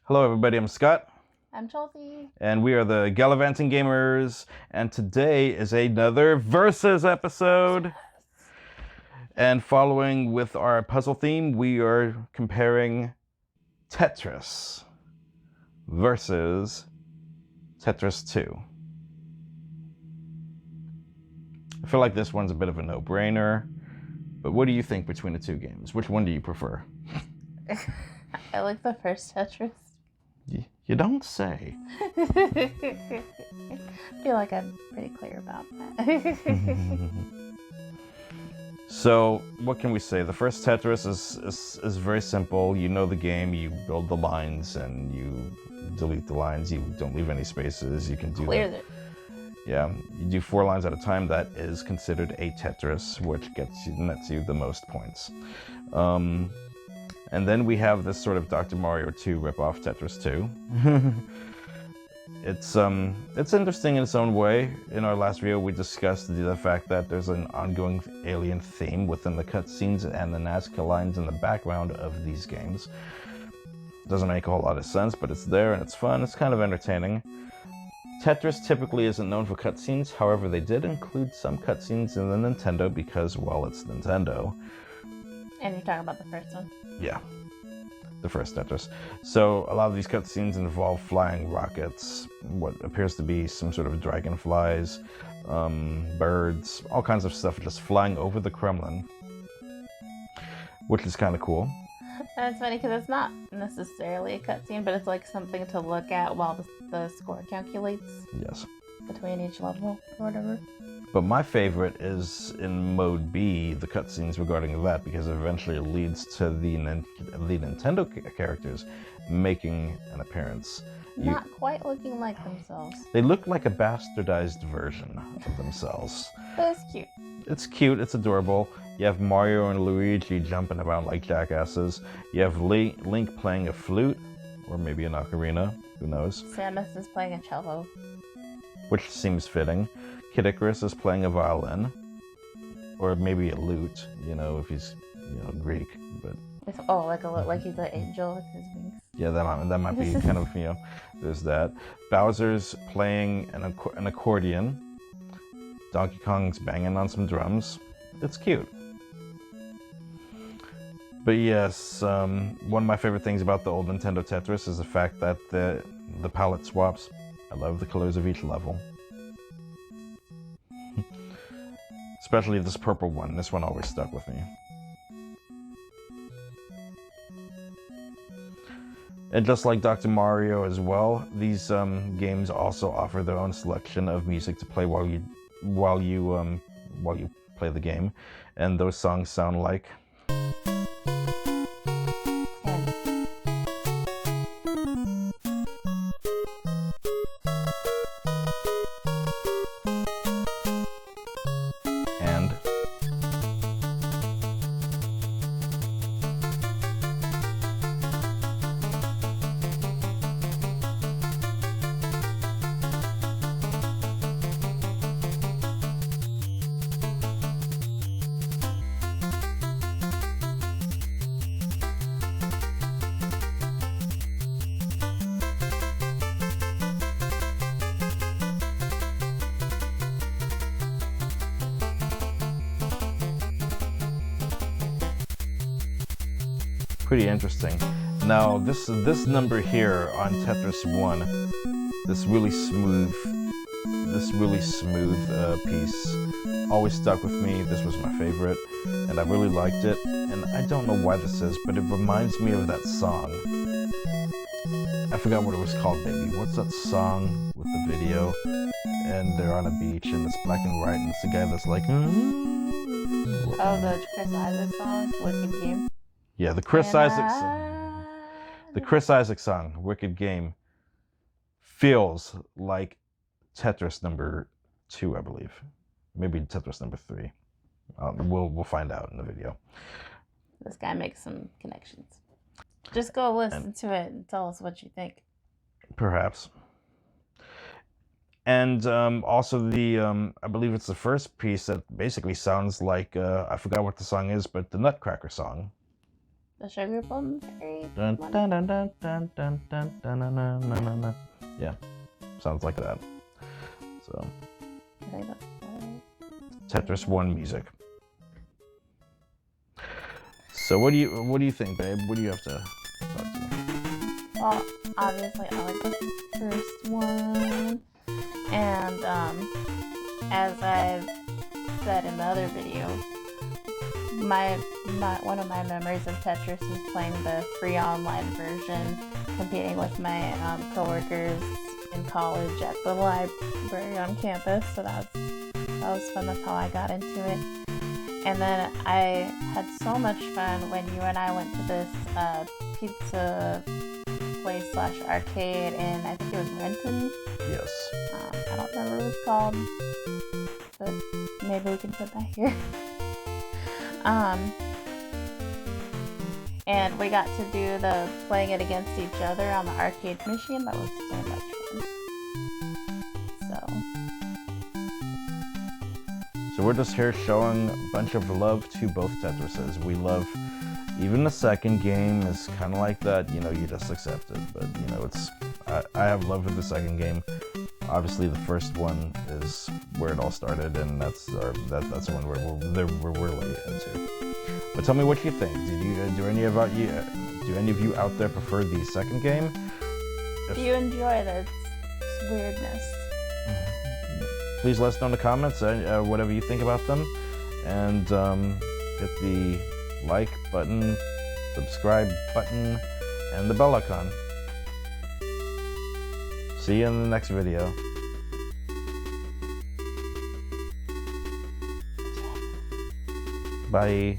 Hello everybody, I'm Scott. I'm Chelsea. And we are the Gallivanting Gamers, and today is another Versus episode. And following with our puzzle theme, we are comparing Tetris versus Tetris 2. I feel like this one's a bit of a no-brainer, but what do you think between the two games? Which one do you prefer? I like the first Tetris. You don't say. I feel like I'm pretty clear about that. So, what can we say? The first Tetris is very simple. You know the game, you build the lines, and you delete the lines. You don't leave any spaces. You can do Clear that. it. Yeah, you do 4 lines at a time. That is considered a Tetris, which nets you the most points. And then we have this sort of Dr. Mario 2 ripoff, Tetris 2. It's interesting in its own way. In our last video, we discussed the fact that there's an ongoing alien theme within the cutscenes and the Nazca lines in the background of these games. Doesn't make a whole lot of sense, but it's there and it's fun. It's kind of entertaining. Tetris typically isn't known for cutscenes. However, they did include some cutscenes in the Nintendo because, well, it's Nintendo. And you're talking about the first one? Yeah, the first Tetris. So a lot of these cutscenes involve flying rockets, what appears to be some sort of dragonflies, birds, all kinds of stuff just flying over the Kremlin, which is kind of cool. That's funny because it's not necessarily a cutscene, but it's like something to look at while the score calculates. Yes. Between each level or whatever. But my favorite is in Mode B, the cutscenes regarding that, because it eventually leads to the Nintendo characters making an appearance. Not quite looking like themselves. They look like a bastardized version of themselves. But it's cute. It's cute, it's adorable. You have Mario and Luigi jumping around like jackasses. You have Link playing a flute, or maybe an ocarina, who knows. Samus is playing a cello. Which seems fitting. Kid Icarus is playing a violin, or maybe a lute, if he's, Greek, but... like he's an angel with his wings. Yeah, that might be kind of, there's that. Bowser's playing an accordion. Donkey Kong's banging on some drums. It's cute. But yes, one of my favorite things about the old Nintendo Tetris is the fact that the palette swaps. I love the colors of each level. Especially this purple one. This one always stuck with me. And just like Dr. Mario as well, these games also offer their own selection of music to play while you play the game. And those songs sound like... And pretty interesting. Now this number here on Tetris 1, this really smooth piece always stuck with me. This was my favorite, and I really liked it. And I don't know why this is, but it reminds me of that song. I forgot what it was called, baby. What's that song with the video? And they're on a beach, and it's black and white, and it's the guy that's like... Oh, the Chris Isaac song, Wicked Game? Yeah, the Chris Isaac song, Wicked Game, feels like Tetris number 2, I believe. Maybe Tetris number 3. We'll find out in the video. This guy makes some connections. Just go listen to it and tell us what you think. Perhaps. And also I believe it's the first piece that basically sounds like, I forgot what the song is, but the Nutcracker song. The Sugar Plum Fairy. Dun, one? dun, dun, dun, dun, dun, dun, dun, dun, dun, dun, dun, dun. Yeah, sounds like that. So, I think that's Tetris 1 music. So what do you think, babe? What do you have to talk to me? well, obviously I like the first one, and as I've said in the other video, one of my memories of Tetris is playing the free online version, competing with my coworkers in college at the library on campus. So that was fun. That's how I got into it. And then I had so much fun when you and I went to this pizza place / arcade in, I think it was Renton. Yes. I don't remember what it was called, but maybe we can put that here. And we got to do the playing it against each other on the arcade machine. That was so much fun. So we're just here showing a bunch of love to both Tetrises. We love, even the second game is kind of like that, you know, you just accept it. But, you know, I have love for the second game. Obviously, the first one is where it all started, and that's the one we're really into. But tell me what you think. Do any of you out there prefer the second game? Do you enjoy this weirdness? Please let us know in the comments whatever you think about them, and hit the like button, subscribe button, and the bell icon. See you in the next video. Bye.